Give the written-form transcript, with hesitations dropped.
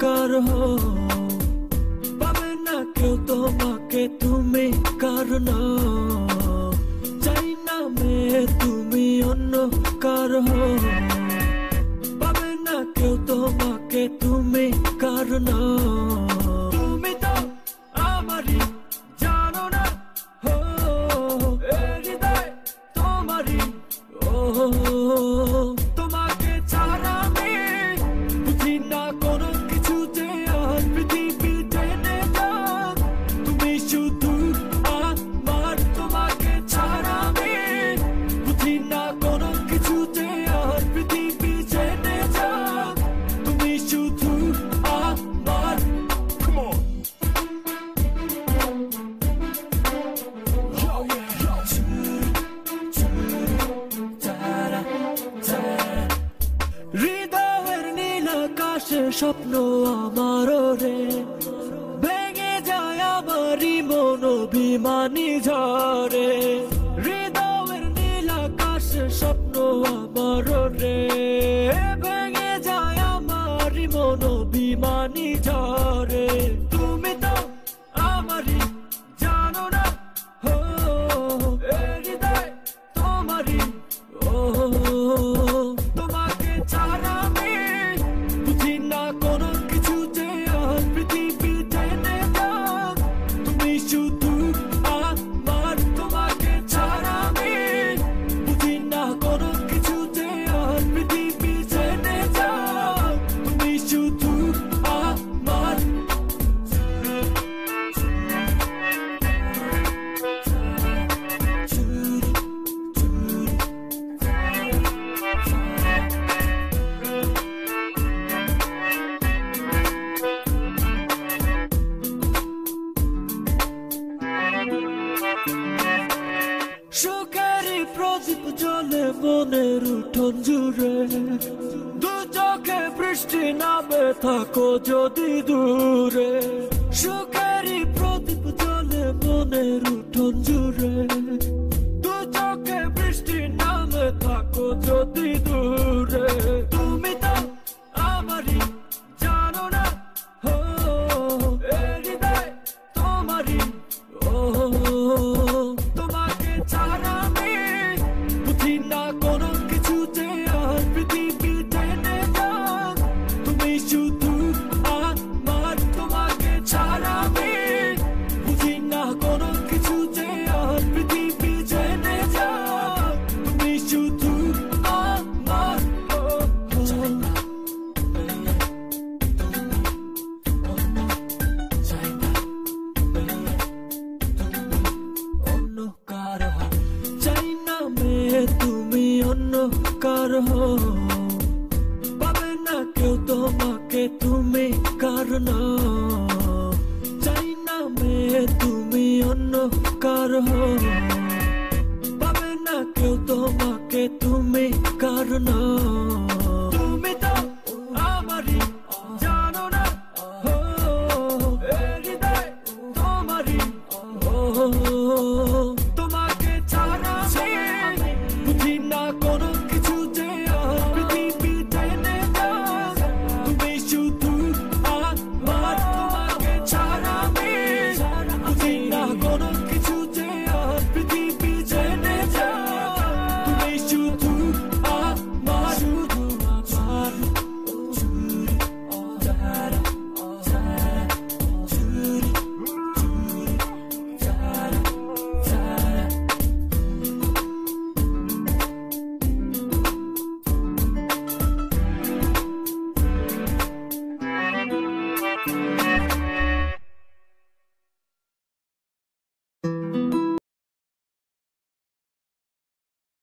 কার হও, পাবে না কেউ তোমাকে তুমি কার নও। চাই না মেয়ে তুমি অন্য কার হও, পাবে না কেউ তোমাকে তুমি কার নও। তুমি তো আমারই জানো না, হো এ হৃদয় তোমারই। ও তোমাকে ছাড়া আমি বুঝি না কোনো কিছু যে আর পৃথিবী টেনে যাক। তুমি শুধু আমার, তোমাকে ছাড়া আমি বুঝি না কোনো কিছু যে আর পৃথিবী টেনে যাক। তুমি শুধু আমার। Come on. Yo, yo. হৃদয়ের নীল আকাশে স্বপ্ন আমার রে, ভেঙে যায় আমারই মন অভিমানী ঝরে। হৃদয়ের নীল আকাশে স্বপ্ন আমার রে, ভেঙে যায় আমারই মন অভিমানী ঝরে। তুমি তো আমারই জানো না, হো এ হৃদয় তোমারই। ও তোমাকে ছাড়া আমি বুঝি না কোনো কিছু যে আর পৃথিবী টেনে যাক। তুমি শুধু আমার, তোমাকে ছাড়া আমি বুঝি না কোনো কিছু যে আর পৃথিবী টেনে যাক। তুমি শুধু আমার। সুখেরই প্রদীপ জ্বলে মনের উঠোন জুড়ে, দু চোখে বৃষ্টি নামে থাকো যদি দূরে। সুখেরই প্রদীপ জ্বলে মনের উঠোন জুড়ে, দু চোখে বৃষ্টি নামে থাকো যদি দূরে। তুমি তো আমারই জানো না, হো এ হৃদয় তোমারই। ও তোমাকে ছাড়া আমি বুঝি না কোনো কিছু যে আর পৃথিবী টেনে যাক। তুমি শুধু আমার, তোমাকে ছাড়া আমি বুঝি না কোনো কিছু যে আর পৃথিবী টেনে যাক। তুমি শুধু আমার। অন্য কার হও, চাই না মেয়ে তুমি অন্য কার হও, পাবে না কেউ তোমাকে তুমি কার নও। চাই না মেয়ে তুমি অন্য কার হও, পাবে না কেউ তোমাকে তুমি কার নও।